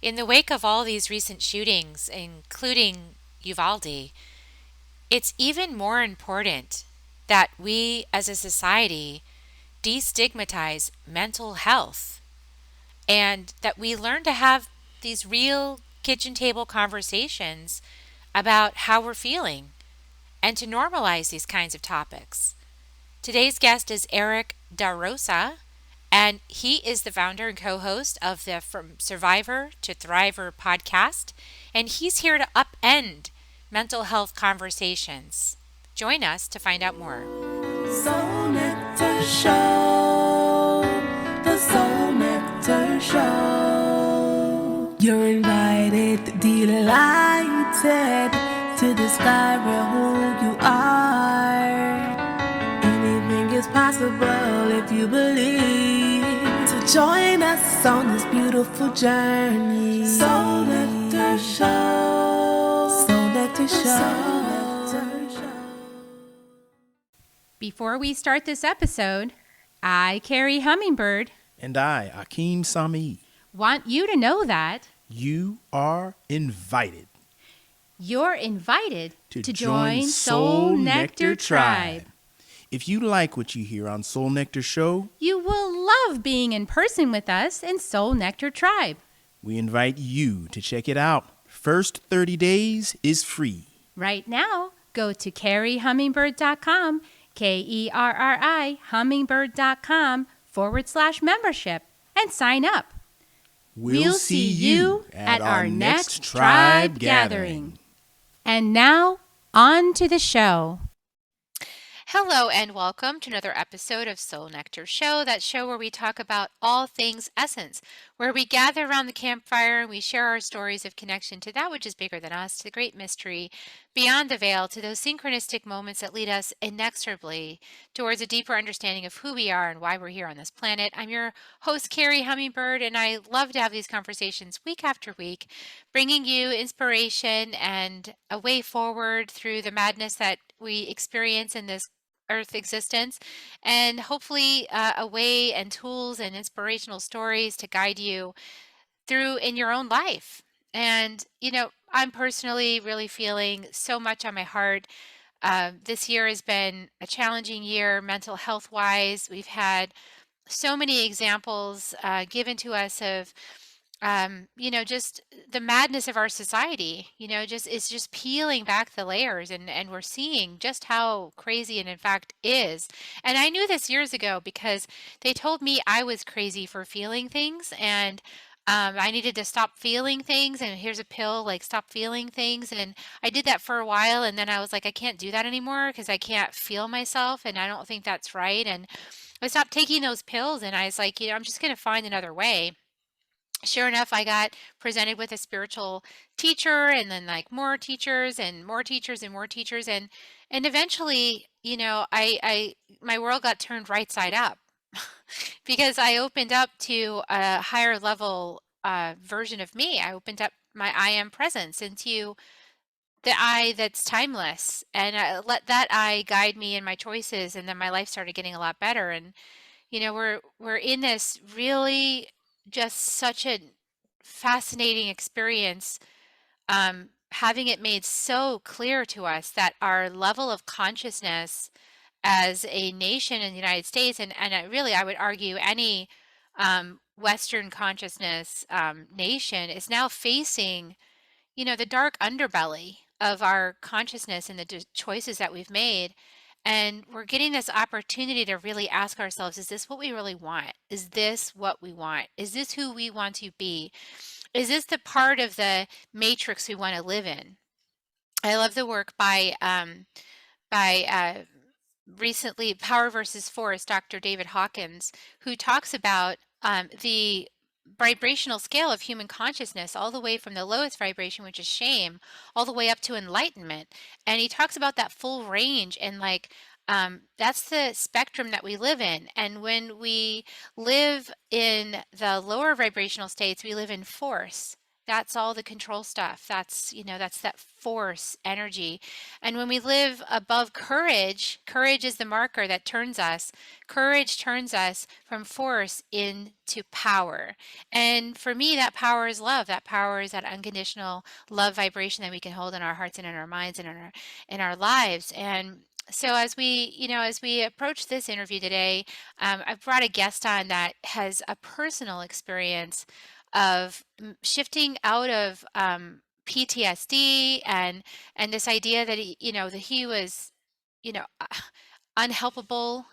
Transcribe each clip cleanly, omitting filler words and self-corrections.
In the wake of all these recent shootings, including Uvalde, it's even more important that we as a society destigmatize mental health and that we learn to have these real kitchen table conversations about how we're feeling and to normalize these kinds of topics. Today's guest is Erik DaRosa, and he is the founder and co host of the From Survivor to Thriver podcast, and he's here to upend mental health conversations. Join us to find out more. Soul Nectar Show, the Soul Nectar Show. You're invited, delighted to discover who you are. Anything is possible if you believe. So join us on this beautiful journey. Soul Nectar Show, Soul Nectar Show. Before we start this episode, I, Carrie Hummingbird, And I, Akeem Sami. want you to know that You are invited you're invited to join Soul Nectar Tribe. If you like what you hear on Soul Nectar Show, You will love being in person with us in Soul Nectar Tribe. we invite you to check it out. First 30 days is free. Right now, go to carriehummingbird.com, KERRI hummingbird.com/membership and sign up. We'll see you at our next tribe gathering. And now, on to the show. Hello and welcome to another episode of Soul Nectar Show, that show where we talk about all things essence, where we gather around the campfire and we share our stories of connection to that which is bigger than us, to the great mystery beyond the veil, to those synchronistic moments that lead us inexorably towards a deeper understanding of who we are and why we're here on this planet. I'm your host, Carrie Hummingbird, and I love to have these conversations week after week, bringing you inspiration and a way forward through the madness that we experience in this earth existence, and hopefully a way and tools and inspirational stories to guide you through in your own life. And I'm personally really feeling so much on my heart. This year has been a challenging year mental health wise. We've had so many examples given to us of just the madness of our society. Just it's just peeling back the layers, and we're seeing just how crazy it in fact is. And I knew this years ago because they told me I was crazy for feeling things, and I needed to stop feeling things, and here's a pill, like stop feeling things. And I did that for a while, and then I was like, I can't do that anymore because I can't feel myself, and I don't think that's right. And I stopped taking those pills, and I was like, I'm just going to find another way. Sure enough, I got presented with a spiritual teacher, and then like more teachers and more teachers and more teachers, and eventually, I my world got turned right side up because I opened up to a higher level version of me. I opened up my I am presence into the I that's timeless, and I let that I guide me in my choices, and then my life started getting a lot better. And we're in this really just such a fascinating experience, having it made so clear to us that our level of consciousness as a nation in the United States, and I would argue any Western consciousness nation, is now facing the dark underbelly of our consciousness and the choices that we've made. And we're getting this opportunity to really ask ourselves, is this what we really want? Is this what we want? Is this who we want to be? Is this the part of the matrix we want to live in? I love the work by recently Power versus Force, Dr. David Hawkins, who talks about the vibrational scale of human consciousness, all the way from the lowest vibration, which is shame, all the way up to enlightenment. And he talks about that full range, and that's the spectrum that we live in. And when we live in the lower vibrational states, we live in force. That's all the control stuff. That's that force energy. And when we live above courage, courage is the marker that turns us. Courage turns us from force into power. And for me, that power is love. That power is that unconditional love vibration that we can hold in our hearts and in our minds and in our lives. And so as we approach this interview today, I've brought a guest on that has a personal experience of shifting out of PTSD and this idea that he was, you know, unhelpable.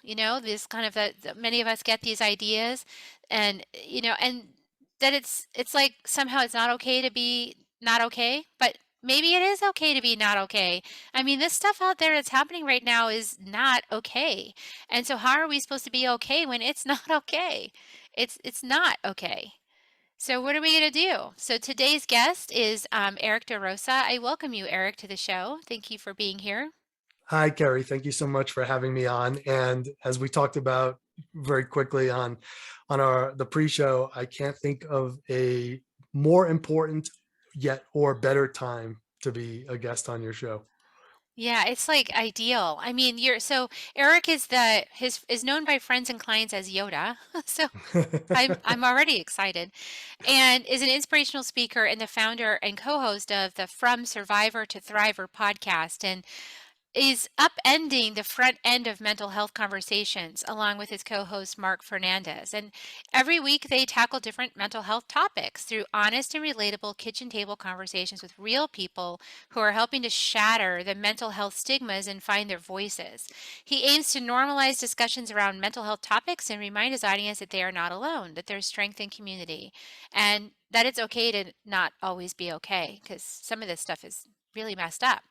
This kind of that many of us get these ideas, and that it's like somehow it's not okay to be not okay, but maybe it is okay to be not okay. I mean, this stuff out there that's happening right now is not okay. And so how are we supposed to be okay when it's not okay? It's not okay. So what are we going to do? So today's guest is Erik DaRosa. I welcome you, Erik, to the show. Thank you for being here. Hi, Carrie. Thank you so much for having me on. And as we talked about very quickly on the pre-show, I can't think of a more important yet or better time to be a guest on your show. Yeah, it's like ideal. I mean, Erik is known by friends and clients as Yoda. So I'm already excited, and is an inspirational speaker and the founder and co-host of the From Survivor to Thriver podcast, and is upending the front end of mental health conversations along with his co-host Mark Fernandez. And every week they tackle different mental health topics through honest and relatable kitchen table conversations with real people who are helping to shatter the mental health stigmas and find their voices. He aims to normalize discussions around mental health topics and remind his audience that they are not alone, that there's strength in community, and that it's okay to not always be okay, because some of this stuff is really messed up.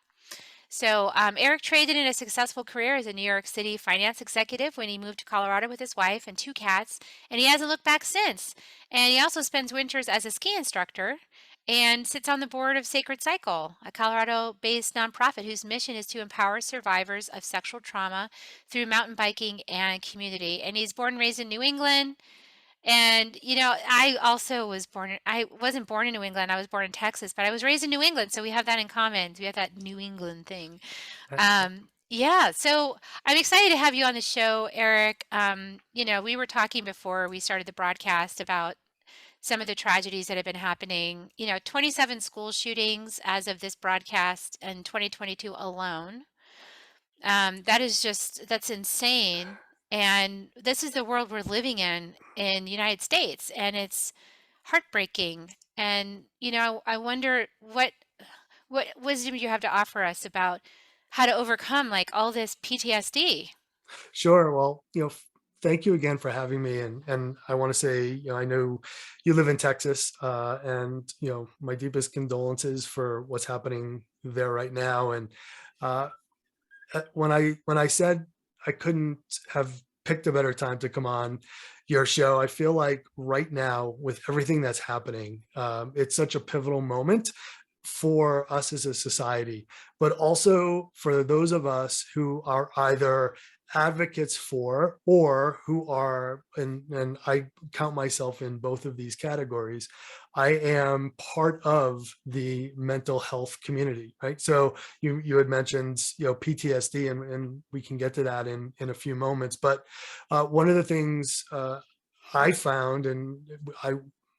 So Erik traded in a successful career as a New York City finance executive when he moved to Colorado with his wife and 2 cats, and he hasn't looked back since. And he also spends winters as a ski instructor and sits on the board of Sacred Cycle, a Colorado-based nonprofit whose mission is to empower survivors of sexual trauma through mountain biking and community. And he's born and raised in New England. And, I wasn't born in New England. I was born in Texas, but I was raised in New England. So we have that in common. We have that New England thing. Yeah. So I'm excited to have you on the show, Erik. We were talking before we started the broadcast about some of the tragedies that have been happening. 27 school shootings as of this broadcast in 2022 alone. That's insane. And this is the world we're living in the United States, and it's heartbreaking. And, I wonder what wisdom you have to offer us about how to overcome like all this PTSD. Sure. Well, thank you again for having me. And I want to say, I know you live in Texas, and my deepest condolences for what's happening there right now. And uh, when I said I couldn't have picked a better time to come on your show, I feel like right now with everything that's happening, it's such a pivotal moment for us as a society, but also for those of us who are either advocates for or who are, and I count myself in both of these categories. I am part of the mental health community, right? So you had mentioned PTSD, and we can get to that in a few moments. But one of the things I found, and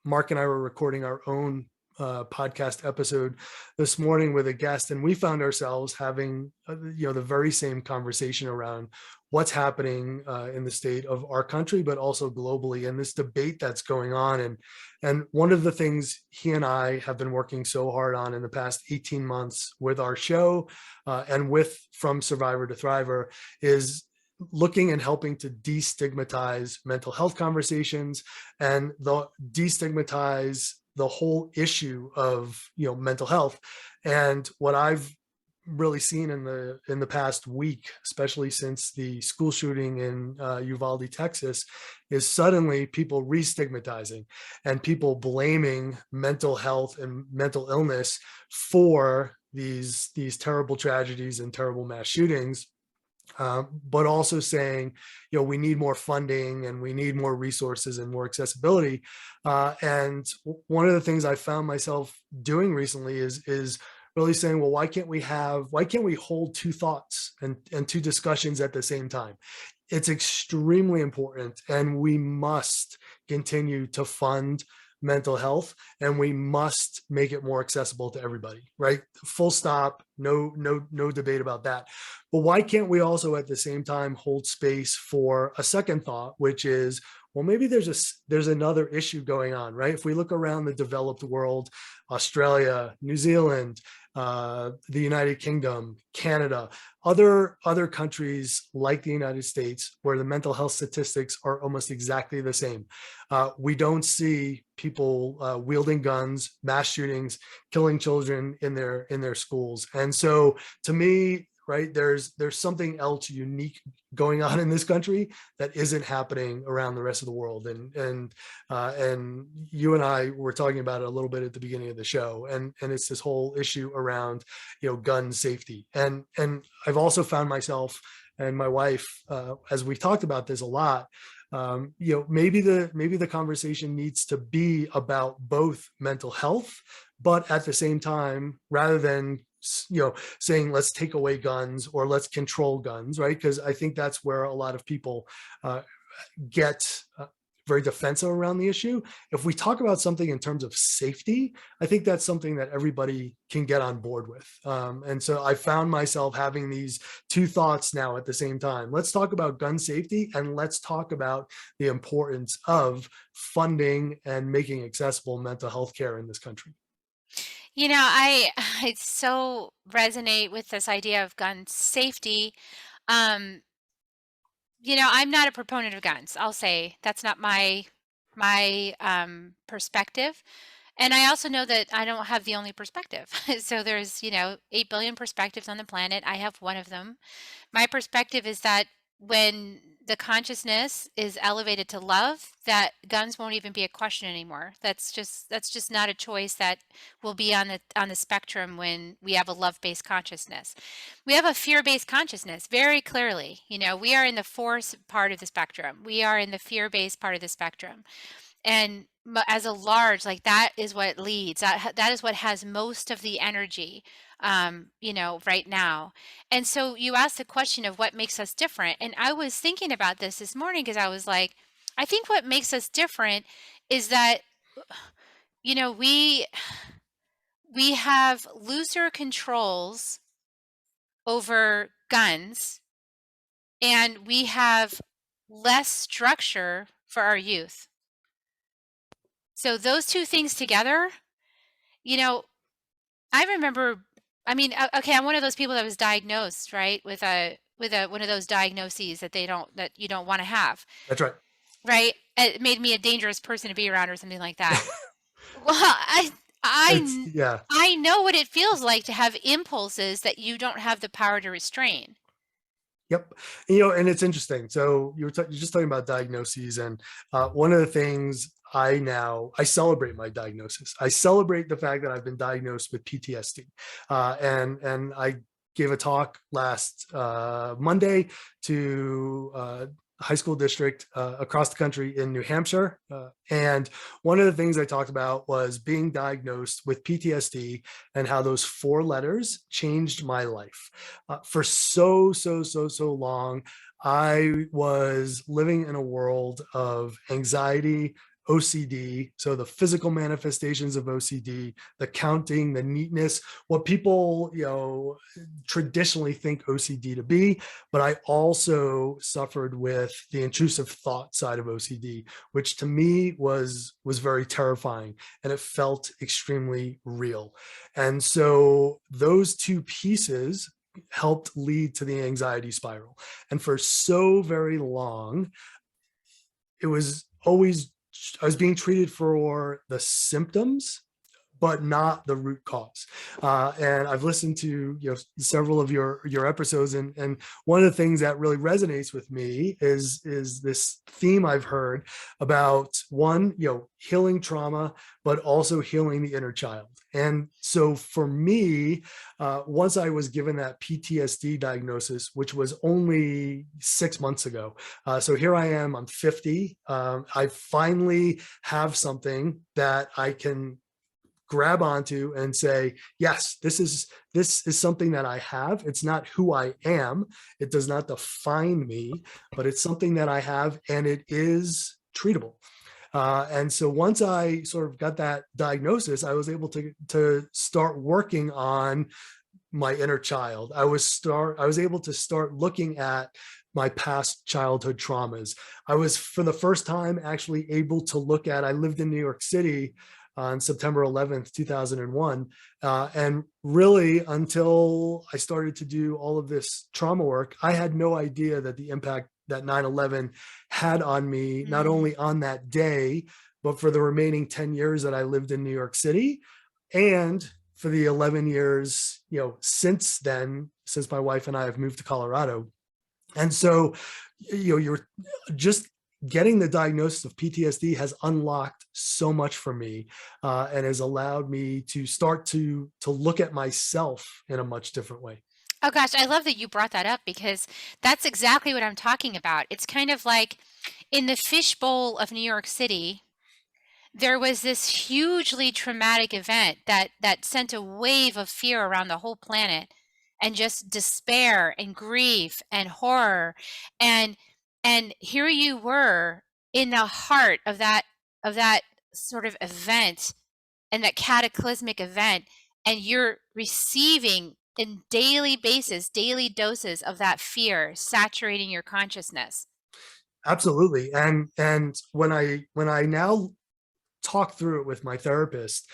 Mark and I were recording our own podcast episode this morning with a guest, and we found ourselves having the very same conversation around what's happening in the state of our country, but also globally, and this debate that's going on. And one of the things he and I have been working so hard on in the past 18 months with our show and with From Survivor to Thriver is looking and helping to destigmatize mental health conversations and destigmatize the whole issue of mental health. And what I've really seen in the past week, especially since the school shooting in Uvalde, Texas, is suddenly people re-stigmatizing and people blaming mental health and mental illness for these terrible tragedies and terrible mass shootings. but also saying, we need more funding and we need more resources and more accessibility. And one of the things I found myself doing recently is really saying, well, why can't we hold two thoughts and two discussions at the same time? It's extremely important, and we must continue to fund mental health, and we must make it more accessible to everybody, right? Full stop. No debate about that. But why can't we also at the same time hold space for a second thought, which is, well, maybe there's another issue going on, right? If we look around the developed world, Australia, New Zealand, the United Kingdom, Canada, other countries like the United States, where the mental health statistics are almost exactly the same. We don't see people wielding guns, mass shootings, killing children in their schools. And so, to me, right, there's something else unique going on in this country that isn't happening around the rest of the world. And you and I were talking about it a little bit at the beginning of the show, and it's this whole issue around gun safety. And I've also found myself and my wife, as we've talked about this a lot, maybe the conversation needs to be about both mental health, but at the same time, rather than saying let's take away guns or let's control guns, right? Because I think that's where a lot of people get very defensive around the issue. If we talk about something in terms of safety, I think that's something that everybody can get on board with. And so I found myself having these two thoughts now at the same time. Let's talk about gun safety, and let's talk about the importance of funding and making accessible mental health care in this country. I so resonate with this idea of gun safety. Um, I'm not a proponent of guns. I'll say that's not my perspective. And I also know that I don't have the only perspective. So there's, 8 billion perspectives on the planet. I have one of them. My perspective is that when the consciousness is elevated to love, that guns won't even be a question anymore. That's just not a choice that will be on the spectrum when we have a love-based consciousness. We have a fear-based consciousness very clearly. We are in the force part of the spectrum. We are in the fear-based part of the spectrum. And as a large, like, that is what leads, that is what has most of the energy, right now. And so you asked the question of what makes us different, and I was thinking about this morning, because I was like, I think what makes us different is that, we have looser controls over guns, and we have less structure for our youth. So those two things together, you know, I remember, I mean, okay, I'm one of those people that was diagnosed, right, with a one of those diagnoses that you don't want to have, That's right. right? It made me a dangerous person to be around or something like that. Well, It's, I yeah. I know what it feels like to have impulses that you don't have the power to restrain. Yep. And it's interesting. So you're just talking about diagnoses, and one of the things I celebrate my diagnosis. I celebrate the fact that I've been diagnosed with PTSD, and I gave a talk last Monday to high school district across the country in New Hampshire. And one of the things I talked about was being diagnosed with PTSD and how those four letters changed my life. For so long, I was living in a world of anxiety, OCD, so the physical manifestations of OCD, the counting, the neatness, what people, traditionally think OCD to be. But I also suffered with the intrusive thought side of OCD, which to me was very terrifying, and it felt extremely real. And so those two pieces helped lead to the anxiety spiral. And for so very long, it was always, I was being treated for the symptoms, but not the root cause. And I've listened to several of your episodes, and one of the things that really resonates with me is this theme I've heard about, one, healing trauma, but also healing the inner child. And so for me, once I was given that PTSD diagnosis, which was only 6 months ago, so here I am, I'm 50. I finally have something that I can grab onto and say, yes, this is something that I have. It's not who I am. It does not define me, but it's something that I have, and it is treatable. And so once I sort of got that diagnosis, I was able to start working on my inner child. I was able to start looking at my past childhood traumas. I was, for the first time, actually able to look at, I lived in New York City on September 11th, 2001. And really, until I started to do all of this trauma work, I had no idea that the impact that 9/11 had on me, not only on that day, but for the remaining 10 years that I lived in New York City, and for the 11 years, since then, since my wife and I have moved to Colorado. And so, you're just getting the diagnosis of PTSD has unlocked so much for me, and has allowed me to start to look at myself in a much different way. Oh gosh, I love that you brought that up because that's exactly what I'm talking about. It's kind of like in the fishbowl of New York City, there was this hugely traumatic event that sent a wave of fear around the whole planet, and just despair and grief and horror, and here you were in the heart of that sort of event, and that cataclysmic event, and you're receiving in daily basis, daily doses of that fear saturating your consciousness. Absolutely. And when I now talk through it with my therapist,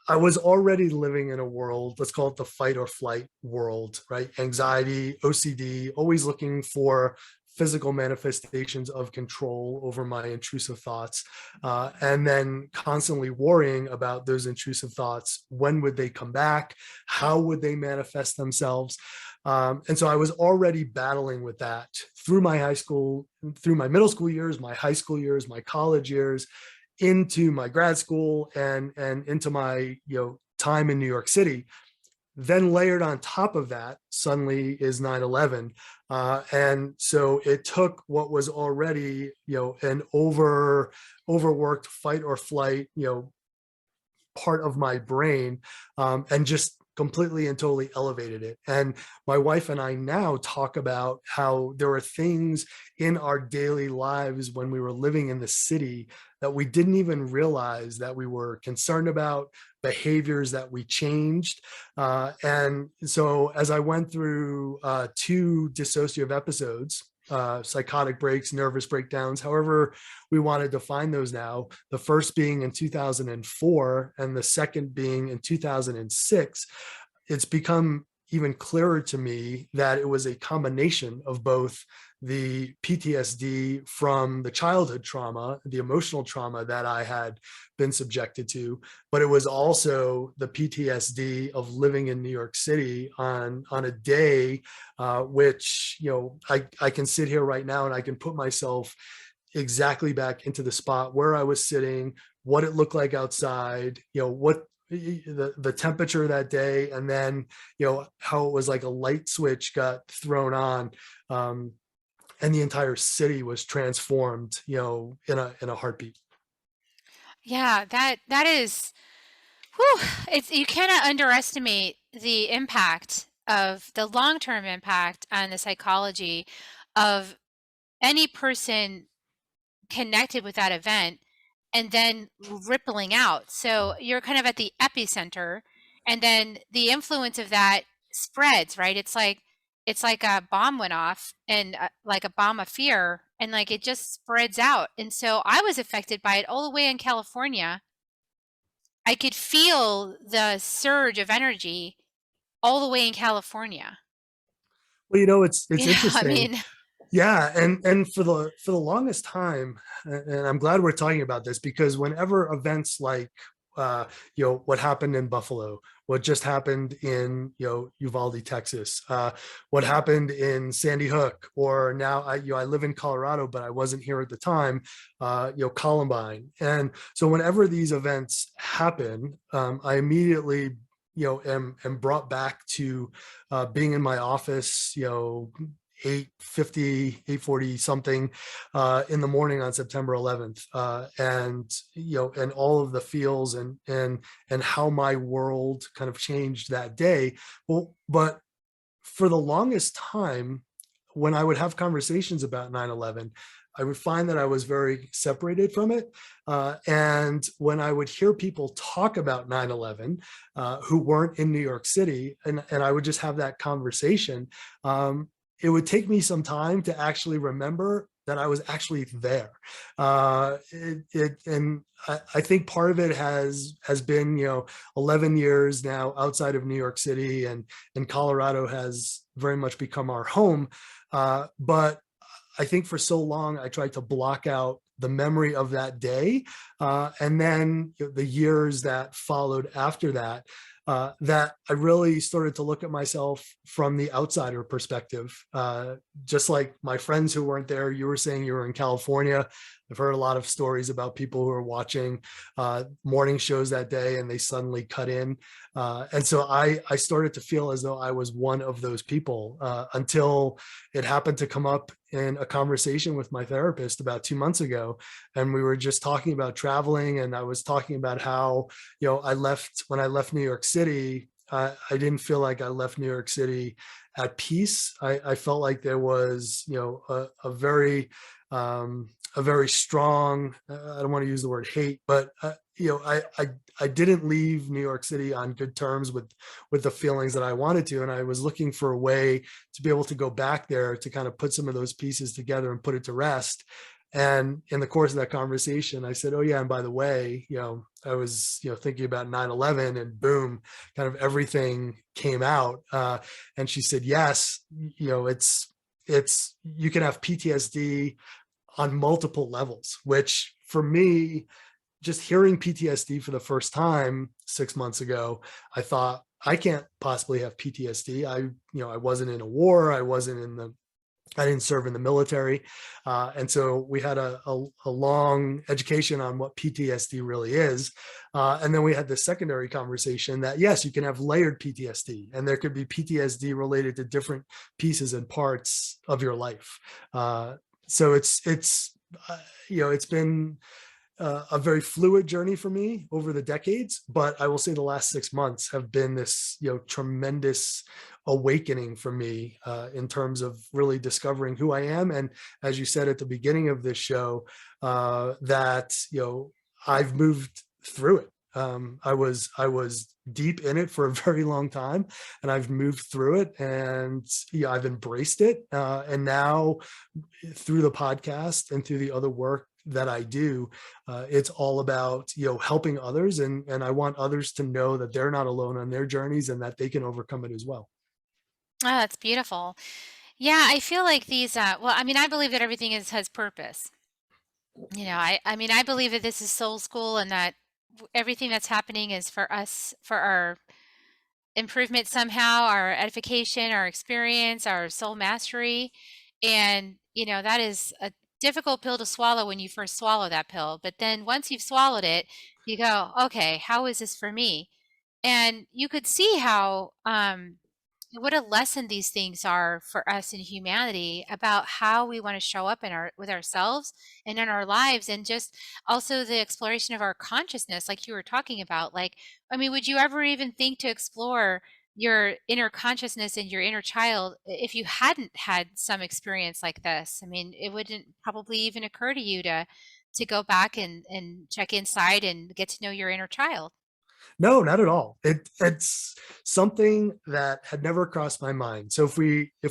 I was already living in a world, let's call it the fight or flight world, right? Anxiety, OCD, always looking for physical manifestations of control over my intrusive thoughts, and then constantly worrying about those intrusive thoughts. When would they come back? How would they manifest themselves? And so I was already battling with that through my high school, through my middle school years, my high school years, my college years, into my grad school, and into my time in New York City. Then layered on top of that suddenly is 9/11. And so it took what was already an overworked fight or flight part of my brain, and just completely and totally elevated it. And my wife and I now talk about how there were things in our daily lives when we were living in the city that we didn't even realize that we were concerned about, behaviors that we changed. And so as I went through 2 dissociative episodes, psychotic breaks, nervous breakdowns, however we want to define those now, the first being in 2004 and the second being in 2006, it's become even clearer to me that it was a combination of both the PTSD from the childhood trauma, the emotional trauma that I had been subjected to, but it was also the PTSD of living in New York City on a day, which, I can sit here right now and I can put myself exactly back into the spot where I was sitting, what it looked like outside, what the temperature that day, and then how it was like a light switch got thrown on, and the entire city was transformed in a heartbeat. Yeah, that is, whew, it's, you cannot underestimate the impact of the long-term impact on the psychology of any person connected with that event, and then rippling out. So you're kind of at the epicenter, and then the influence of that spreads, right? It's like a bomb went off, and like a bomb of fear, and like it just spreads out. And so I was affected by it all the way in California. I could feel the surge of energy all the way in California. Well, it's I interesting. mean, Yeah, and for the longest time, and I'm glad we're talking about this, because whenever events like what happened in Buffalo, what just happened in, Uvalde, Texas, what happened in Sandy Hook, or now I live in Colorado, but I wasn't here at the time, Columbine. And so whenever these events happen, I immediately, am brought back to being in my office, 8:50, 8:40 something in the morning on September 11th. And all of the feels and how my world kind of changed that day. Well, but for the longest time, when I would have conversations about 9/11, I would find that I was very separated from it. And when I would hear people talk about 9/11 who weren't in New York City, and I would just have that conversation, it would take me some time to actually remember that I was actually there. And I think part of it has been, 11 years now outside of New York City, and Colorado has very much become our home. But I think for so long, I tried to block out the memory of that day. And then the years that followed after that, that I really started to look at myself from the outsider perspective. Just like my friends who weren't there, you were saying you were in California. I've heard a lot of stories about people who are watching morning shows that day and they suddenly cut in. And so I started to feel as though I was one of those people until it happened to come up in a conversation with my therapist about 2 months ago. And we were just talking about traveling. And I was talking about how, when I left New York City, I didn't feel like I left New York City at peace. I felt like there was, a very strong, I don't want to use the word hate, but I didn't leave New York City on good terms with the feelings that I wanted to, and I was looking for a way to be able to go back there to kind of put some of those pieces together and put it to rest. And in the course of that conversation, I said, "Oh yeah, and by the way, I was thinking about 9/11, and boom, kind of everything came out." And she said, "Yes, it's you can have PTSD on multiple levels," which for me, just hearing PTSD for the first time 6 months ago, I thought, I can't possibly have PTSD. I wasn't in a war. I didn't serve in the military. And so we had a long education on what PTSD really is. And then we had the secondary conversation that, yes, you can have layered PTSD, and there could be PTSD related to different pieces and parts of your life. So it's been a very fluid journey for me over the decades, but I will say the last 6 months have been this, tremendous awakening for me in terms of really discovering who I am. And as you said at the beginning of this show, that, I've moved through it. I was deep in it for a very long time, and I've moved through it, and I've embraced it. And now through the podcast and through the other work that I do, it's all about, helping others. And I want others to know that they're not alone on their journeys and that they can overcome it as well. Oh, that's beautiful. Yeah, I feel like these, well, I mean, I believe that everything has purpose. I mean, I believe that this is soul school and that everything that's happening is for us, for our improvement somehow, our edification, our experience, our soul mastery. And, that is a difficult pill to swallow when you first swallow that pill. But then once you've swallowed it, you go, okay, how is this for me? And you could see how, what a lesson these things are for us in humanity about how we want to show up in our with ourselves and in our lives, and just also the exploration of our consciousness like you were talking about. Like, I mean, would you ever even think to explore your inner consciousness and your inner child if you hadn't had some experience like this? I mean, it wouldn't probably even occur to you to go back and check inside and get to know your inner child. No, not at all. It's something that had never crossed my mind. So if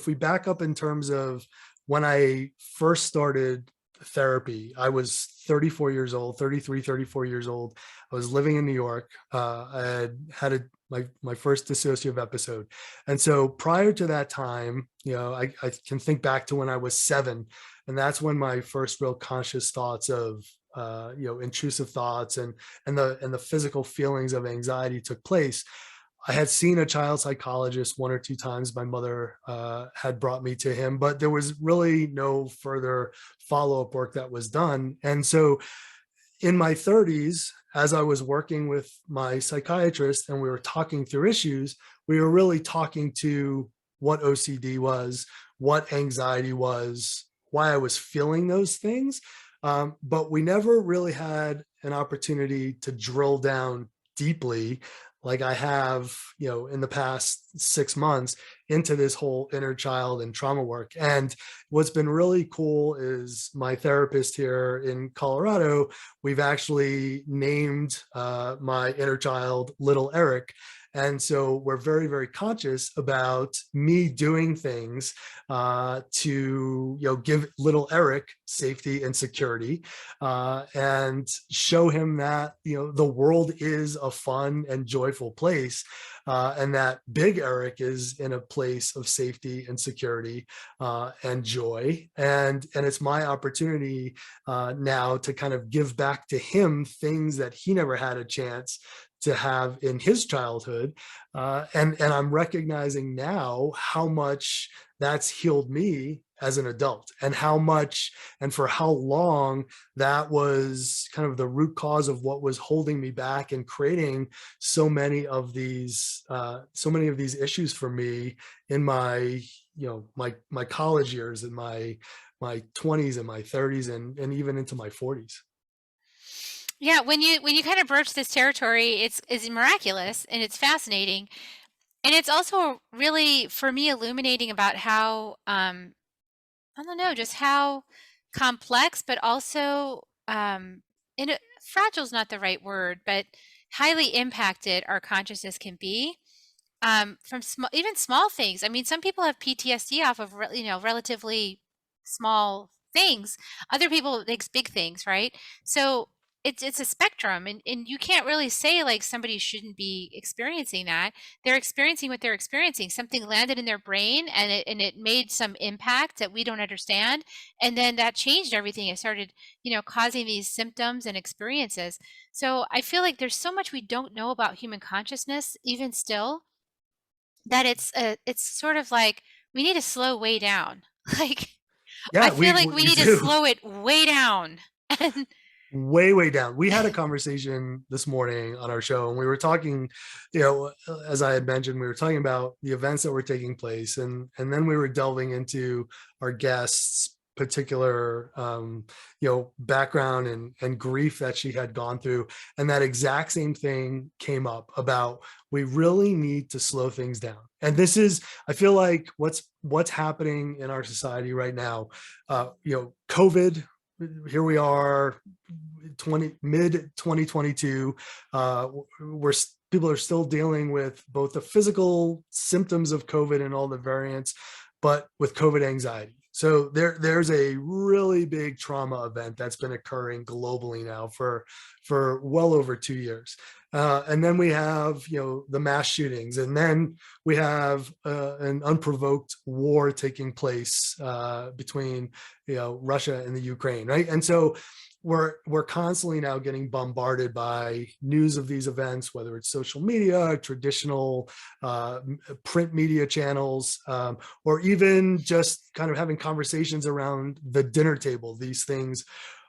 we back up in terms of when I first started therapy, I was 34 years old, 33, 34 years old. I was living in New York. I had my first dissociative episode. And so prior to that time, I can think back to when I was 7, and that's when my first real conscious thoughts of intrusive thoughts and the physical feelings of anxiety took place. I had seen a child psychologist one or two times. My mother had brought me to him, but there was really no further follow-up work that was done. And so in my 30s, as I was working with my psychiatrist and we were talking through issues, we were really talking to what OCD was, what anxiety was, why I was feeling those things. But we never really had an opportunity to drill down deeply like I have, in the past 6 months into this whole inner child and trauma work. And what's been really cool is my therapist here in Colorado, we've actually named my inner child Little Erik. And so we're very, very conscious about me doing things to, give little Erik safety and security, and show him that, the world is a fun and joyful place, and that big Erik is in a place of safety and security and joy. And it's my opportunity now to kind of give back to him things that he never had a chance to have in his childhood. And I'm recognizing now how much that's healed me as an adult, and how much and for how long that was kind of the root cause of what was holding me back and creating so many of these issues for me in my my college years, in my 20s and my 30s, and even into my 40s. Yeah, when you kind of broach this territory, it's miraculous and it's fascinating. And it's also really, for me, illuminating about how, I don't know, just how complex, but also, fragile is not the right word, but highly impacted our consciousness can be, from even small things. I mean, some people have PTSD off of, relatively small things. Other people, it's big things, right? So it's a spectrum, and you can't really say like somebody shouldn't be experiencing that. They're experiencing what they're experiencing. Something landed in their brain, and it made some impact that we don't understand, and then that changed everything. It started, causing these symptoms and experiences. So I feel like there's so much we don't know about human consciousness, even still, that it's sort of like we need to slow way down. Like, I Yeah, feel we like we we need to do. slow it way down. And Way down. We had a conversation this morning on our show, and we were talking, as I had mentioned, we were talking about the events that were taking place, and then we were delving into our guests' particular, background and grief that she had gone through, and that exact same thing came up about we really need to slow things down. And this is, I feel like what's happening in our society right now. COVID, here we are, mid 2022. We're People are still dealing with both the physical symptoms of COVID and all the variants, but with COVID anxiety. So there's a really big trauma event that's been occurring globally now for well over 2 years. And then we have, the mass shootings, and then we have an unprovoked war taking place between, Russia and the Ukraine, right? And so we're constantly now getting bombarded by news of these events, whether it's social media, traditional print media channels, or even just kind of having conversations around the dinner table. These things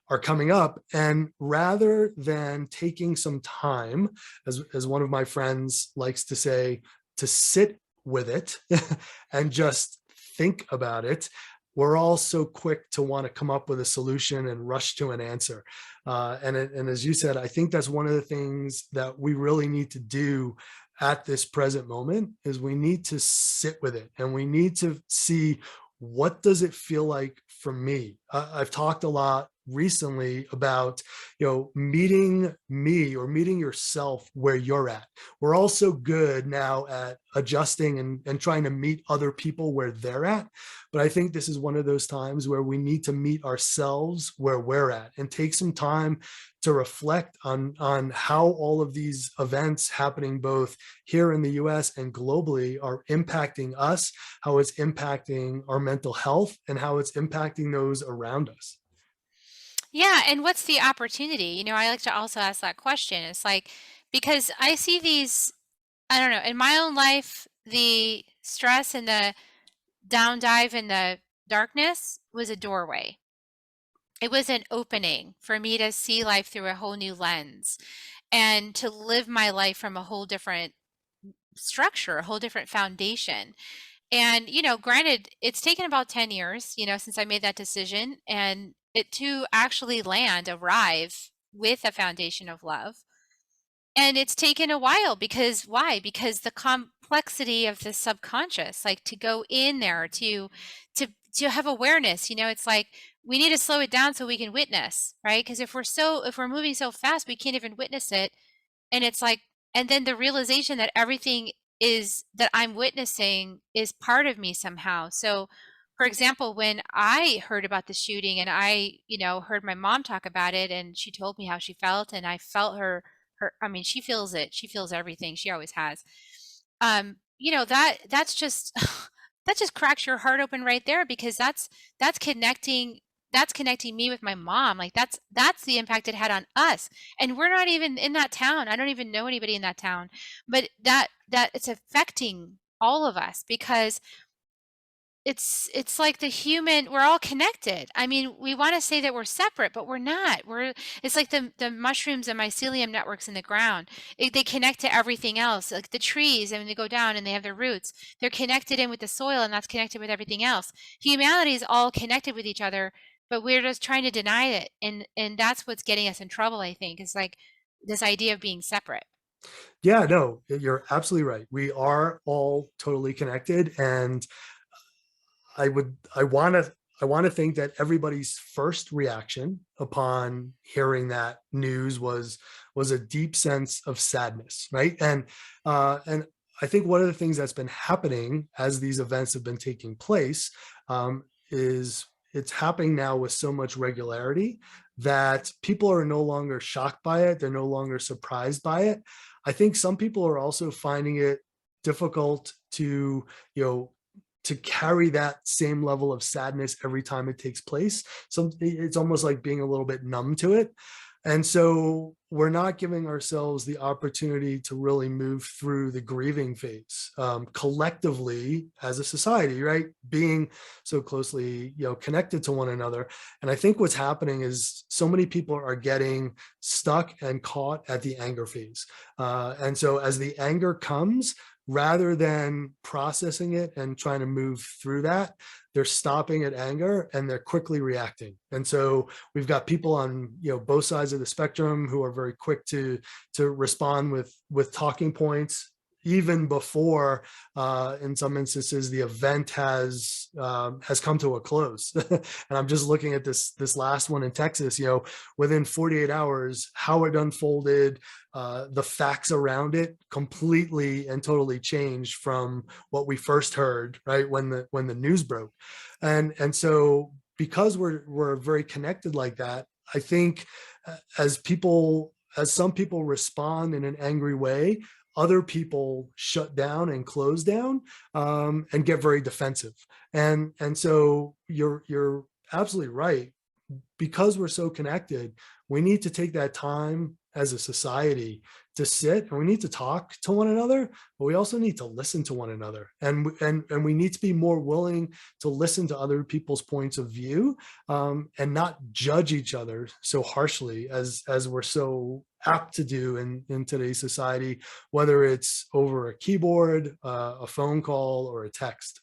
are coming up, and rather than taking some time, as one of my friends likes to say, to sit with it and just think about it, we're all so quick to want to come up with a solution and rush to an answer. And as you said, I think that's one of the things that we really need to do at this present moment is we need to sit with it, and we need to see, what does it feel like for me? I've talked a lot recently about, meeting me or meeting yourself where you're at. We're all so good now at adjusting and trying to meet other people where they're at. But I think this is one of those times where we need to meet ourselves where we're at and take some time to reflect on how all of these events happening both here in the US and globally are impacting us, how it's impacting our mental health, and how it's impacting those around us. Yeah, and what's the opportunity? I like to also ask that question. It's like, because I see these, I don't know, in my own life, the stress and the down dive in the darkness was a doorway. It was an opening for me to see life through a whole new lens and to live my life from a whole different structure, a whole different foundation. And, granted, it's taken about 10 years, since I made that decision and it to actually arrive with a foundation of love. And it's taken a while because why? Because the complexity of the subconscious, like to go in there to have awareness, it's like we need to slow it down so we can witness, right? Because if we're moving so fast, we can't even witness it. And it's like, and then the realization that everything is that I'm witnessing is part of me somehow. So, for example, when I heard about the shooting and I, heard my mom talk about it and she told me how she felt and I felt I mean, she feels it. She feels everything. She always has. That's just that just cracks your heart open right there because that's connecting that's connecting me with my mom. Like that's the impact it had on us. And we're not even in that town. I don't even know anybody in that town. But that it's affecting all of us because it's like we're all connected. I mean, we want to say that we're separate, but we're not. It's like the mushrooms and mycelium networks in the ground. They connect to everything else. Like the trees, and when they go down and they have their roots, they're connected in with the soil and that's connected with everything else. Humanity is all connected with each other, but we're just trying to deny it. And that's what's getting us in trouble, I think. Is like this idea of being separate. Yeah, no, you're absolutely right. We are all totally connected, and I want to think that everybody's first reaction upon hearing that news was a deep sense of sadness, right? And I think one of the things that's been happening as these events have been taking place is it's happening now with so much regularity that people are no longer shocked by it. They're no longer surprised by it. I think some people are also finding it difficult to, you know, to carry that same level of sadness every time it takes place. So it's almost like being a little bit numb to it. And so we're not giving ourselves the opportunity to really move through the grieving phase collectively as a society, right? Being so closely, connected to one another. And I think what's happening is so many people are getting stuck and caught at the anger phase. And so as the anger comes, rather than processing it and trying to move through that, they're stopping at anger and they're quickly reacting. And so we've got people on, both sides of the spectrum who are very quick to respond with talking points even before, in some instances, the event has come to a close. And I'm just looking at this last one in Texas. Within 48 hours, how it unfolded, the facts around it completely and totally changed from what we first heard, right, when the news broke. And so because we're very connected like that, I think as some people respond in an angry way, other people shut down and close down, and get very defensive. And so you're absolutely right. Because we're so connected, we need to take that time as a society to sit, and we need to talk to one another, but we also need to listen to one another, and we need to be more willing to listen to other people's points of view, and not judge each other so harshly as we're so apt to do in today's society, whether it's over a keyboard, a phone call, or a text.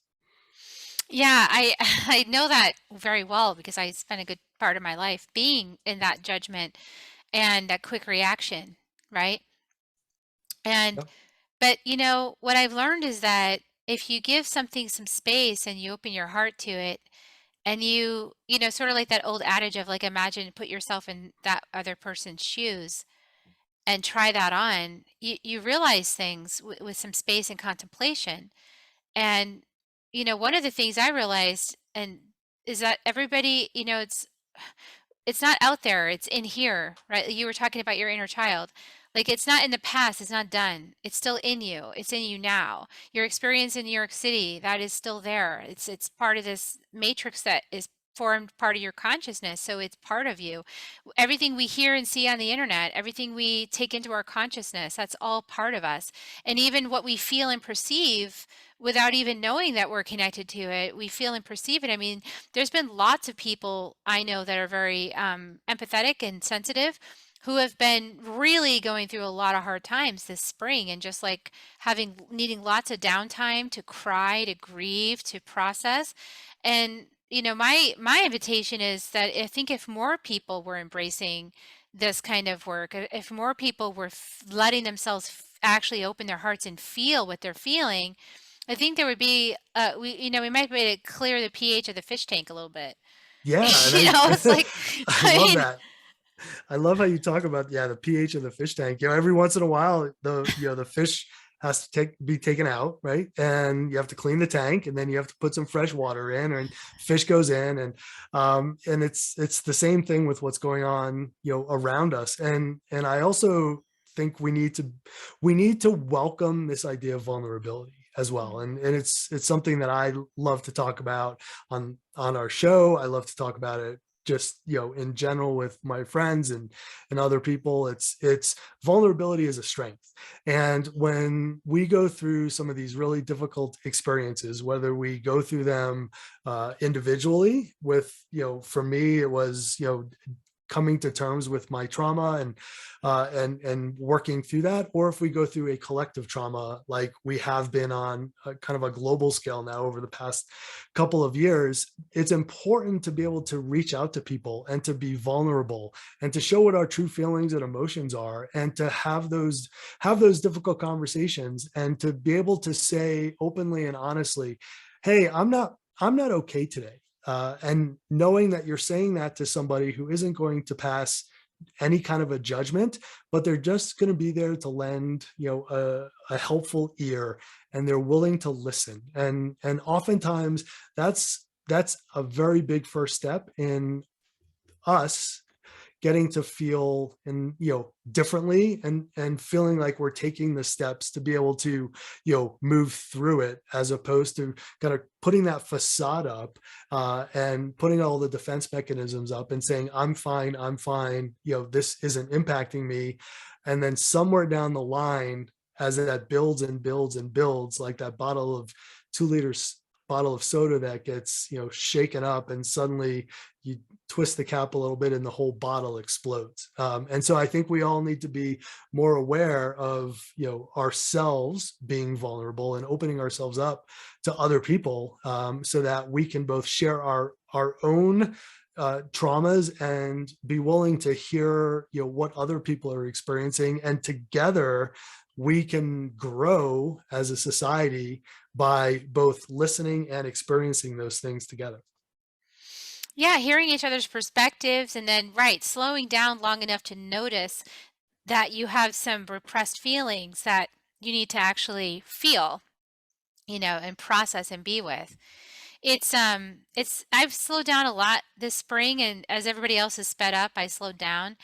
Yeah, I I know that very well because I spent a good part of my life being in that judgment and that quick reaction, right? And Yeah. but what I've learned is that if you give something some space and you open your heart to it and sort of like that old adage of like imagine put yourself in that other person's shoes and try that on, you realize things with some space and contemplation. And one of the things I realized and is that everybody, it's not out there, it's in here, right? You were talking about your inner child. Like it's not in the past, it's not done. It's still in you. It's in you now. Your experience in New York City, that is still there. It's part of this matrix that is formed part of your consciousness, so it's part of you. Everything we hear and see on the internet, everything we take into our consciousness, that's all part of us. And even what we feel and perceive without even knowing that we're connected to it, we feel and perceive it. I mean, there's been lots of people I know that are very empathetic and sensitive who have been really going through a lot of hard times this spring, and just like having needing lots of downtime to cry, to grieve, to process. And my invitation is that I think if more people were embracing this kind of work, if more people were letting themselves actually open their hearts and feel what they're feeling, I think there would be we might be able to clear the pH of the fish tank a little bit. Yeah, and It's I like, I I love mean, that. I love how you talk about, yeah, the pH of the fish tank. Every once in a while, the fish has to be taken out, right? And you have to clean the tank, and then you have to put some fresh water in, and fish goes in, and it's the same thing with what's going on, around us. And I also think we need to welcome this idea of vulnerability as well. And it's something that I love to talk about on our show. I love to talk about it just in general with my friends and other people. It's vulnerability is a strength. And when we go through some of these really difficult experiences, whether we go through them individually with, for me it was, coming to terms with my trauma and working through that, or if we go through a collective trauma like we have been on a kind of a global scale now over the past couple of years, it's important to be able to reach out to people and to be vulnerable and to show what our true feelings and emotions are, and to have those difficult conversations, and to be able to say openly and honestly, hey, I'm not okay today. And knowing that you're saying that to somebody who isn't going to pass any kind of a judgment, but they're just going to be there to lend, a helpful ear, and they're willing to listen. And oftentimes that's a very big first step in us getting to feel and differently, and feeling like we're taking the steps to be able to move through it, as opposed to kind of putting that facade up, and putting all the defense mechanisms up and saying, I'm fine, this isn't impacting me. And then somewhere down the line, as that builds and builds and builds, like that bottle of 2 liters bottle of soda that gets shaken up, and suddenly you twist the cap a little bit and the whole bottle explodes. And so I think we all need to be more aware of ourselves being vulnerable and opening ourselves up to other people, so that we can both share our own traumas and be willing to hear what other people are experiencing, and together we can grow as a society by both listening and experiencing those things together. yeah, hearing each other's perspectives, and then, right, slowing down long enough to notice that you have some repressed feelings that you need to actually feel, and process and be with. It's I've slowed down a lot this spring, and as everybody else has sped up, I slowed down.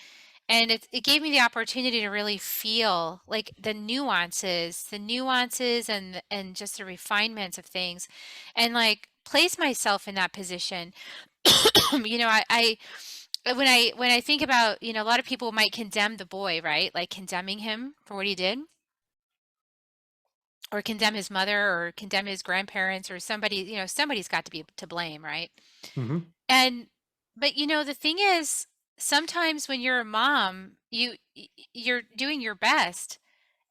And it gave me the opportunity to really feel like the nuances and just the refinements of things, and like place myself in that position. When I think about, a lot of people might condemn the boy, right? Like condemning him for what he did, or condemn his mother, or condemn his grandparents, or somebody, somebody's got to be to blame, right? Mhm. And but the thing is, sometimes when you're a mom, you're doing your best,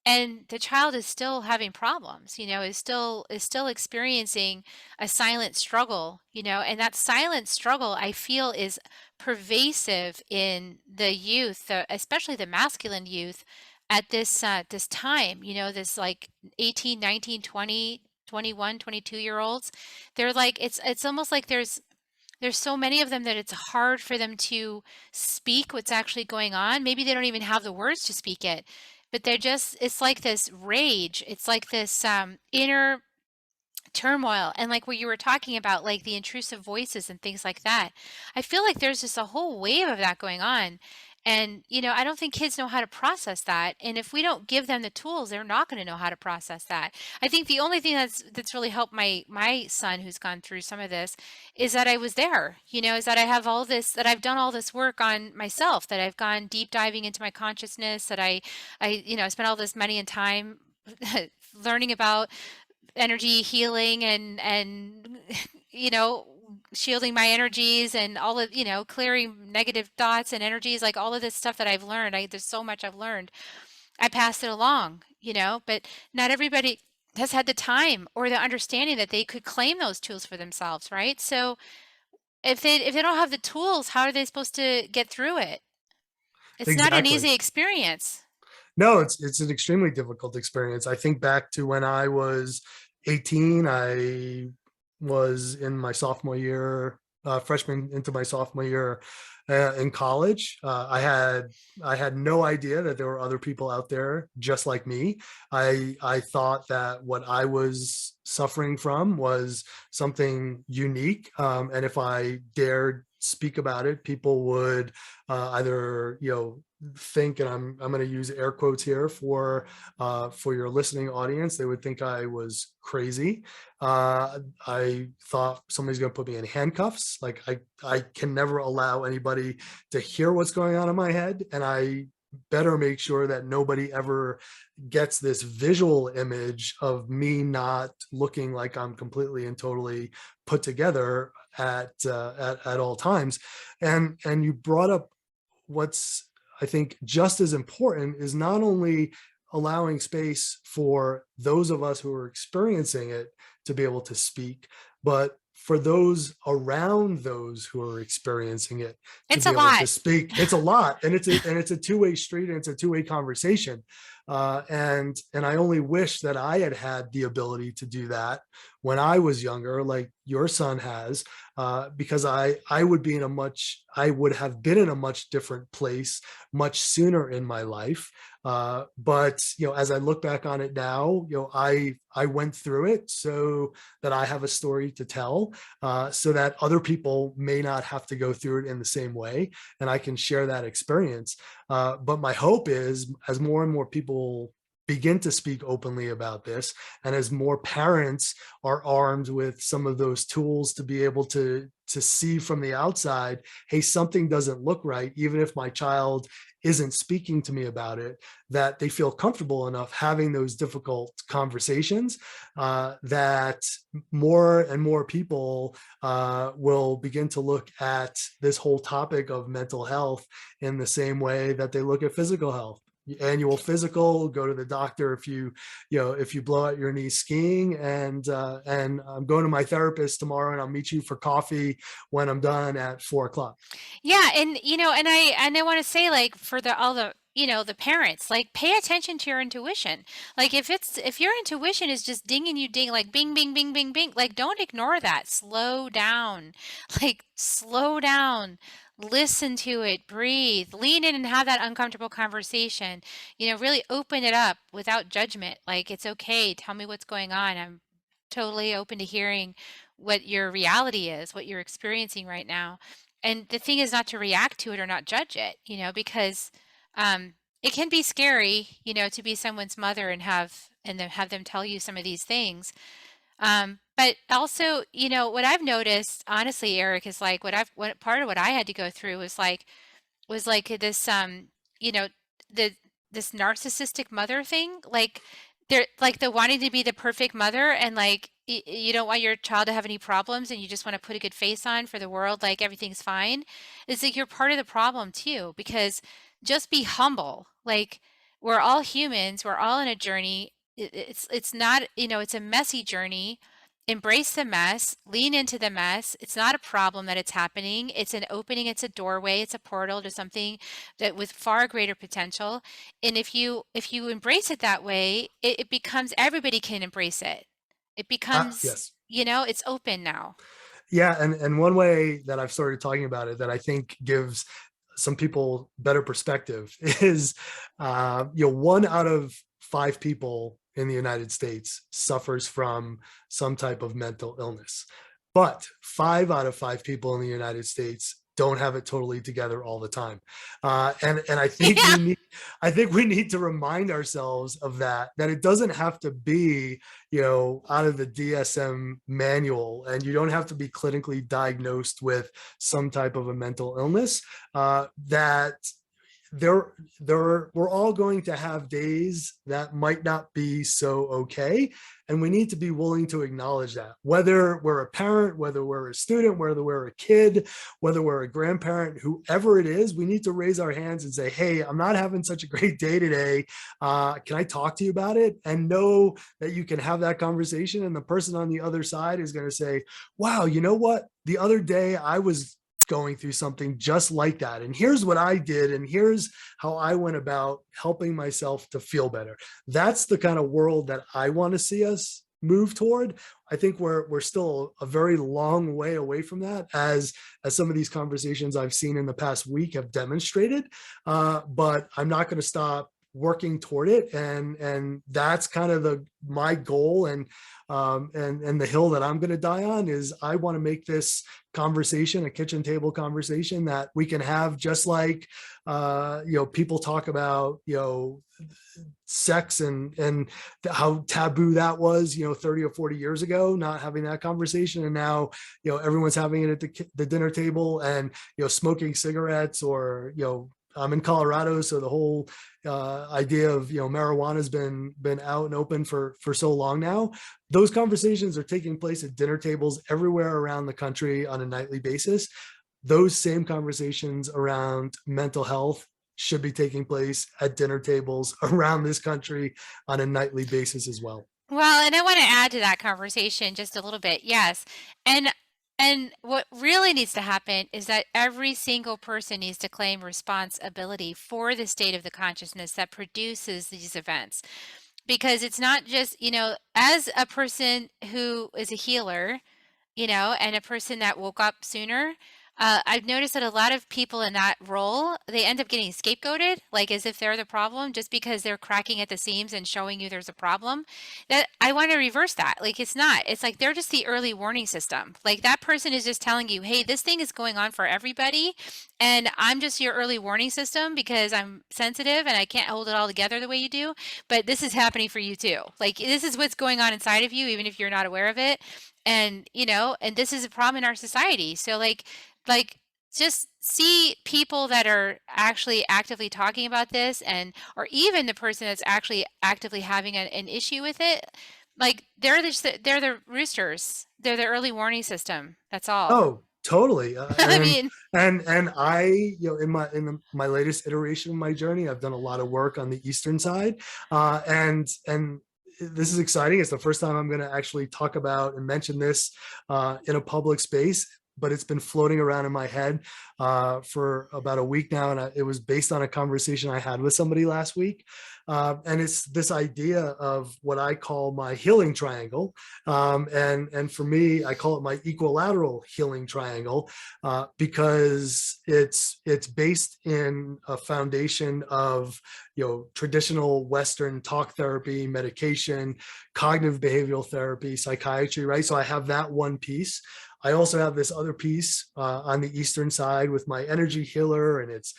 and the child is still having problems, is still experiencing a silent struggle, and that silent struggle, I feel, is pervasive in the youth, especially the masculine youth at this time, this like 18, 19, 20, 21, 22 year olds. They're like, it's almost like there's so many of them that it's hard for them to speak what's actually going on. Maybe they don't even have the words to speak it, but it's like this rage. It's like this inner turmoil. And like what you were talking about, like the intrusive voices and things like that. I feel like there's just a whole wave of that going on. And, I don't think kids know how to process that. And if we don't give them the tools, they're not going to know how to process that. I think the only thing that's really helped my son who's gone through some of this is that I was there, is that that I've done all this work on myself, that I've gone deep diving into my consciousness, that I spent all this money and time learning about energy healing and you know shielding my energies and all of clearing negative thoughts and energies, like all of this stuff that I've learned. There's so much I've learned. I passed it along, but not everybody has had the time or the understanding that they could claim those tools for themselves, right? So if they don't have the tools, how are they supposed to get through it? It's not an Exactly. easy experience. No, it's an extremely difficult experience. I think back to when I was 18. I was in my sophomore year, freshman into my sophomore year in college. I had no idea that there were other people out there just like me. I thought that what I was suffering from was something unique, and if I dared speak about it, people would either think, and I'm going to use air quotes here for your listening audience, they would think I was crazy. I thought somebody's going to put me in handcuffs. Like I can never allow anybody to hear what's going on in my head, and I better make sure that nobody ever gets this visual image of me not looking like I'm completely and totally put together at all times. And you brought up what's, I think, just as important is not only allowing space for those of us who are experiencing it to be able to speak, but for those around those who are experiencing it to It's be a able to lot. speak. It's a lot, and it's a two-way street, and it's a two-way conversation. And I only wish that I had had the ability to do that when I was younger, like your son has, because I would have been in a much different place much sooner in my life. But as I look back on it now, I went through it so that I have a story to tell, so that other people may not have to go through it in the same way, and I can share that experience. But my hope is, as more and more people begin to speak openly about this, and as more parents are armed with some of those tools to be able to see from the outside, hey, something doesn't look right, even if my child isn't speaking to me about it, that they feel comfortable enough having those difficult conversations, that more and more people will begin to look at this whole topic of mental health in the same way that they look at physical health. Annual physical, go to the doctor if you blow out your knee skiing, and I'm going to my therapist tomorrow, and I'll meet you for coffee when I'm done at 4 o'clock. Yeah, and I want to say, like, for all the the parents, like, pay attention to your intuition. Like, if your intuition is just dinging you, like bing bing bing bing bing, like, don't ignore that. Slow down. Like, slow down. Listen to it, breathe, lean in and have that uncomfortable conversation. Really open it up without judgment. Like, it's okay. Tell me what's going on. I'm totally open to hearing what your reality is, what you're experiencing right now. And the thing is not to react to it or not judge it, because it can be scary, to be someone's mother and have them tell you some of these things. But also, what I've noticed, honestly, Eric, is like what part of what I had to go through was like this you know the this narcissistic mother thing, like they're like the wanting to be the perfect mother, and like you don't want your child to have any problems, and you just want to put a good face on for the world, like everything's fine. It's like you're part of the problem too, because just be humble. Like, we're all humans, we're all in a journey. It's not, it's a messy journey. Embrace the mess, lean into the mess. It's not a problem that it's happening. It's an opening, it's a doorway, it's a portal to something that with far greater potential. And if you embrace it that way, it becomes, everybody can embrace it. It becomes, Yes. it's open now. Yeah, and one way that I've started talking about it that I think gives some people better perspective is, 1 out of 5 people in the United States suffers from some type of mental illness, but 5 out of 5 people in the United States don't have it totally together all the time. And I think Yeah. we need to remind ourselves of that it doesn't have to be, out of the DSM manual, and you don't have to be clinically diagnosed with some type of a mental illness. That we're all going to have days that might not be so okay, and we need to be willing to acknowledge that, whether we're a parent, whether we're a student, whether we're a kid, whether we're a grandparent, whoever it is. We need to raise our hands and say, hey, I'm not having such a great day today. Can I talk to you about it? And know that you can have that conversation, and the person on the other side is going to say, wow, you know what, the other day I was going through something just like that, and here's what I did, and here's how I went about helping myself to feel better. That's the kind of world that I want to see us move toward. I think we're still a very long way away from that, as some of these conversations I've seen in the past week have demonstrated. But I'm not going to stop working toward it, and that's kind of my goal, and the hill that I'm going to die on is I want to make this conversation a kitchen table conversation that we can have, just like people talk about sex and how taboo that was 30 or 40 years ago, not having that conversation, and now everyone's having it at the dinner table, and smoking cigarettes, or I'm in Colorado, so the whole idea of marijuana has been out and open for so long now. Those conversations are taking place at dinner tables everywhere around the country on a nightly basis. Those same conversations around mental health should be taking place at dinner tables around this country on a nightly basis as well. Well, and I want to add to that conversation just a little bit. Yes. And what really needs to happen is that every single person needs to claim responsibility for the state of the consciousness that produces these events. Because it's not just, as a person who is a healer, and a person that woke up sooner, I've noticed that a lot of people in that role, they end up getting scapegoated, like as if they're the problem, just because they're cracking at the seams and showing you there's a problem. That I want to reverse that. Like it's not. It's like they're just the early warning system. Like that person is just telling you, hey, this thing is going on for everybody, and I'm just your early warning system because I'm sensitive and I can't hold it all together the way you do. But this is happening for you too. Like this is what's going on inside of you, even if you're not aware of it. And and this is a problem in our society. So like just see people that are actually actively talking about this, and or even the person that's actually actively having an issue with it, like they're the roosters, they're the early warning system, that's all. Oh, totally. I mean, And I, my latest iteration of my journey, I've done a lot of work on the eastern side, and this is exciting. It's the first time I'm going to actually talk about and mention this in a public space, but it's been floating around in my head for about a week now, and it was based on a conversation I had with somebody last week. And it's this idea of what I call my healing triangle. And for me, I call it my equilateral healing triangle because it's based in a foundation of traditional Western talk therapy, medication, cognitive behavioral therapy, psychiatry, right? So I have that one piece. I also have this other piece on the eastern side with my energy healer, and it's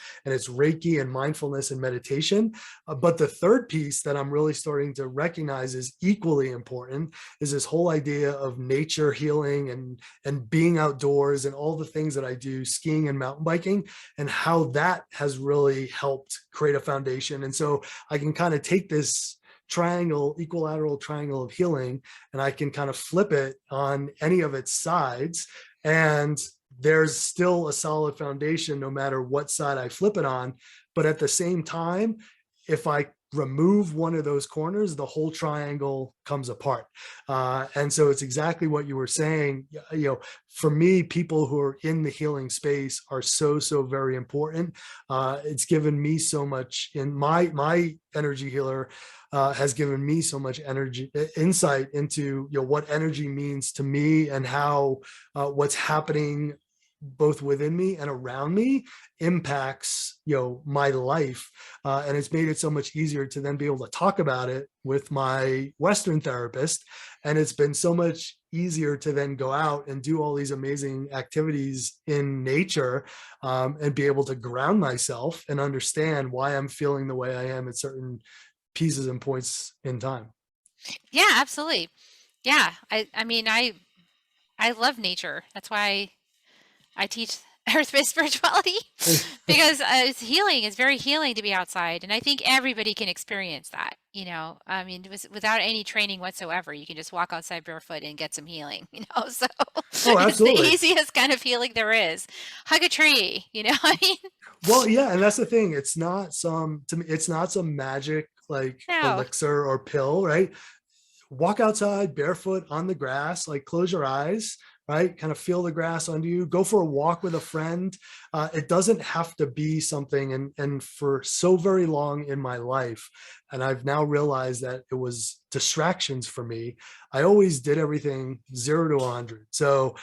Reiki and mindfulness and meditation. But the third piece that I'm really starting to recognize is equally important is this whole idea of nature healing and being outdoors and all the things that I do, skiing and mountain biking, and how that has really helped create a foundation. And so I can kind of take this equilateral triangle of healing, and I can kind of flip it on any of its sides, and there's still a solid foundation no matter what side I flip it on. But at the same time, if I remove one of those corners, the whole triangle comes apart. And so it's exactly what you were saying. For me, people who are in the healing space are so very important. It's given me so much. In my energy healer has given me so much insight into what energy means to me, and how what's happening both within me and around me impacts my life, and it's made it so much easier to then be able to talk about it with my Western therapist. And it's been so much easier to then go out and do all these amazing activities in nature, and be able to ground myself and understand why I'm feeling the way I am at certain pieces and points in time. Yeah, absolutely. Yeah, I mean, I love nature. That's why I teach earth-based spirituality because it's healing. It's very healing to be outside, and I think everybody can experience that. I mean, without any training whatsoever, you can just walk outside barefoot and get some healing. So Oh, it's the absolutely. easiest kind of healing there is. Hug a tree. I mean, Well, yeah, and that's the thing. It's not some to me. It's not some magic like no. elixir or pill, right? Walk outside barefoot on the grass, like close your eyes, right? Kind of feel the grass under you. Go for a walk with a friend. It doesn't have to be something. And for so very long in my life, and I've now realized that it was distractions for me. I always did everything 0 to 100. So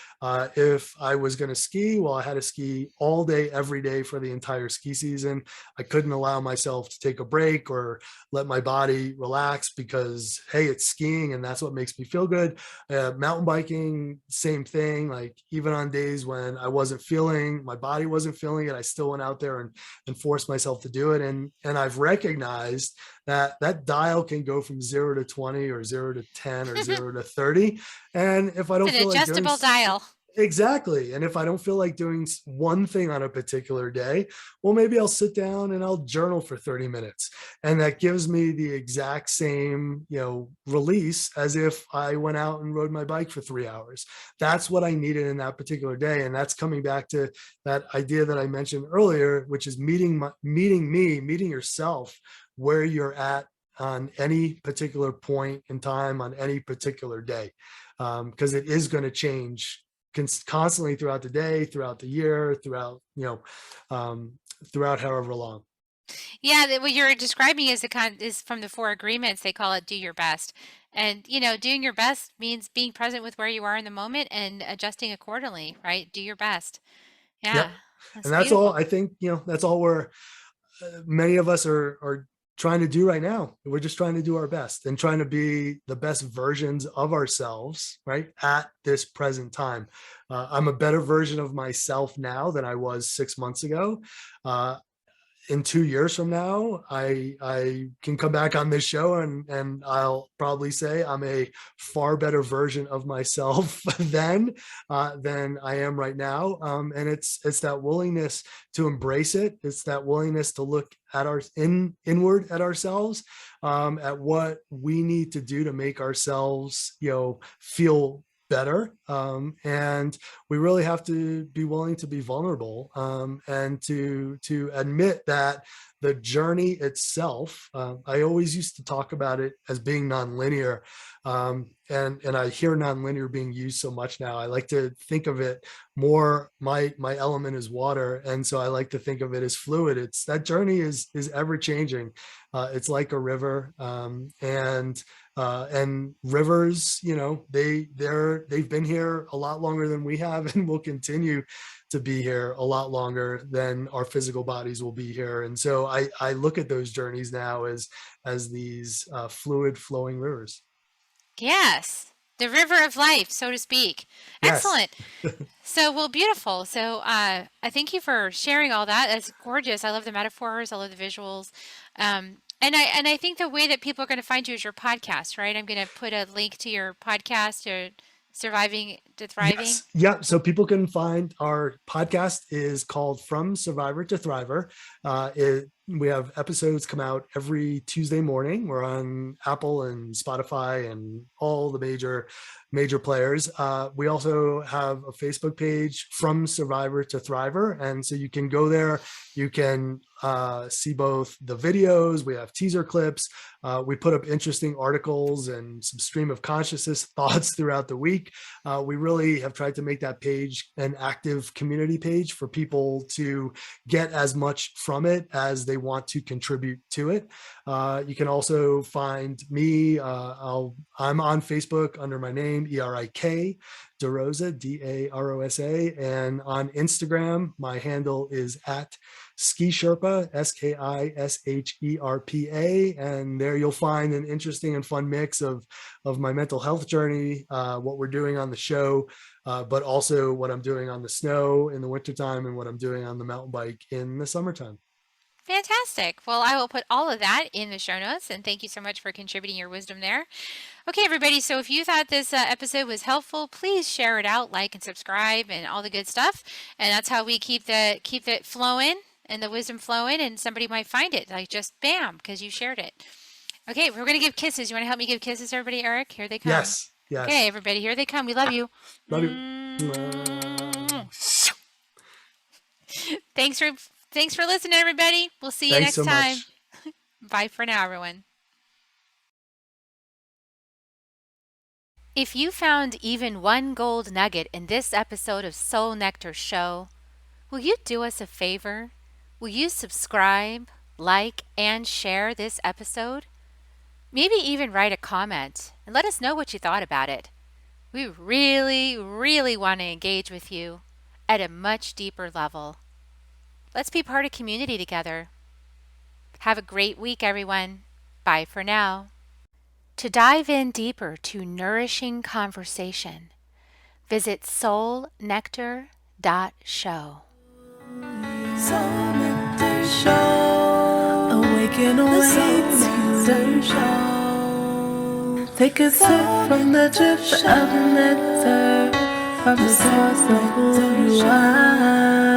if I was going to ski, well, I had to ski all day, every day for the entire ski season. I couldn't allow myself to take a break or let my body relax because, hey, it's skiing and that's what makes me feel good. Mountain biking, same thing. Like even on days when my body wasn't feeling it, I still went out there and forced myself to do it. And I've recognized that dial can go from 0 to 20 or 0 to 10 or 0 to 30. And if I don't It's an feel like doing adjustable dial. exactly. And if I don't feel like doing one thing on a particular day, well, maybe I'll sit down and I'll journal for 30 minutes. And that gives me the exact same, release as if I went out and rode my bike for 3 hours. That's what I needed in that particular day. And that's coming back to that idea that I mentioned earlier, which is meeting yourself where you're at on any particular point in time on any particular day. Because it is going to change constantly throughout the day, throughout the year, throughout however long. Yeah, what you're describing is from the four agreements. They call it do your best. And, doing your best means being present with where you are in the moment and adjusting accordingly, right? Do your best. Yeah, Yep. And that's that's all beautiful. I think, that's all we're many of us are trying to do right now. We're just trying to do our best and trying to be the best versions of ourselves, right? At this present time. I'm a better version of myself now than I was 6 months ago. In 2 years from now, I can come back on this show and I'll probably say I'm a far better version of myself than I am right now. And it's that willingness to embrace it. It's that willingness to look at inward at ourselves, at what we need to do to make ourselves, feel better. And we really have to be willing to be vulnerable, and to admit that the journey itself, I always used to talk about it as being nonlinear. And I hear nonlinear being used so much now. I like to think of it more, my element is water. And so I like to think of it as fluid. It's that journey is ever changing. It's like a river. And rivers, they've been here a lot longer than we have and will continue to be here a lot longer than our physical bodies will be here. And so I look at those journeys now as these fluid flowing rivers. Yes, the river of life, so to speak. Yes. Excellent. So, well, beautiful. So, I thank you for sharing all that. That's gorgeous. I love the metaphors. I love the visuals. And I think the way that people are going to find you is your podcast, right? I'm going to put a link to your podcast, or Surviving to Thriving. Yes. Yeah. So people can find our podcast is called From Survivor to Thriver. We have episodes come out every Tuesday morning. We're on Apple and Spotify and all the major players. We also have a Facebook page, From Survivor to Thriver. And so you can go there. You can see both the videos. We have teaser clips. We put up interesting articles and some stream of consciousness thoughts throughout the week. We really have tried to make that page an active community page for people to get as much from it as they want to contribute to it. You can also find me. I'm on Facebook under my name, Erik DaRosa, DaRosa. And on Instagram, my handle is at Ski Sherpa, Skisherpa. And there you'll find an interesting and fun mix of my mental health journey, what we're doing on the show, but also what I'm doing on the snow in the wintertime and what I'm doing on the mountain bike in the summertime. Fantastic. Well, I will put all of that in the show notes, and thank you so much for contributing your wisdom there. Okay, everybody, so if you thought this episode was helpful, please share it out, like and subscribe and all the good stuff. And that's how we keep it flowing and the wisdom flowing, and somebody might find it, like just bam, because you shared it. Okay, we're going to give kisses. You want to help me give kisses, everybody, Eric? Here they come. Yes. Okay, everybody, here they come. We love you. Love you. Thanks for listening, everybody. We'll see you next time. Bye for now, everyone. If you found even one gold nugget in this episode of Soul Nectar Show, will you do us a favor? Will you subscribe, like, and share this episode? Maybe even write a comment and let us know what you thought about it. We really, really want to engage with you at a much deeper level. Let's be part of community together. Have a great week, everyone. Bye for now. To dive in deeper to nourishing conversation, visit soulnectar.show. Soul Nectar Show. Awaken, Nectar Show. Take a sip from the drip of nectar from the source of who you are.